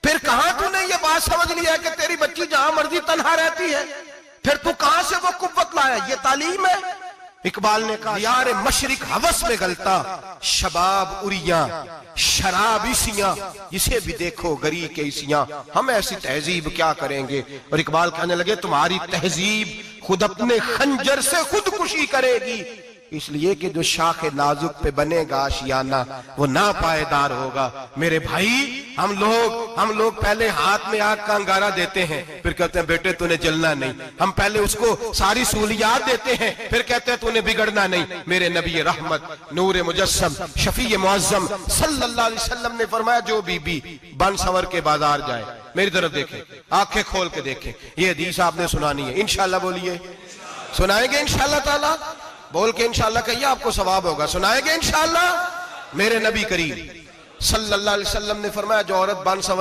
फिर कहां तूने ये बात समझ ली है कि तेरी बच्ची जहां मर्जी तन्हा रहती है? फिर तू कहां से वो कुव्वत लाया? ये तालीम है। इकबाल ने कहा, यार मशरिक हवस में गलता, शबाब उरिया शराब इसियां, इसे भी देखो गरी के इसियां, हम ऐसी तहजीब क्या करेंगे। और इकबाल कहने लगे, तुम्हारी तहजीब खुद अपने खंजर से खुदकुशी करेगी, इसलिए कि जो शाखे नाजुक पे बनेगा आशियाना वो ना पायदार होगा। मेरे भाई, हम लोग पहले हाथ में आग का अंगारा देते हैं, फिर कहते हैं बेटे तूने जलना नहीं। हम पहले उसको सारी सहूलियात देते हैं, फिर कहते हैं तूने बिगड़ना नहीं। मेरे नबी रहमत नूर मुजस्सम शफी मुअज्जम सल्लल्लाहु अलैहि वसल्लम ने फरमाया, जो बीबी बन संवर के बाजार जाए, मेरी तरफ देखे, आंखें खोल के देखे, ये हदीस आपने सुनानी है। इंशाल्लाह बोलिए, सुनाएंगे इंशाल्लाह ताला, बोल के इंशाल्लाह कहिए, आपको सवाब होगा। सुनाएंगे इंशाल्लाह। मेरे नबी करीम सल्लल्लाहु अलैहि वसल्लम ने फरमाया, जो औरत बन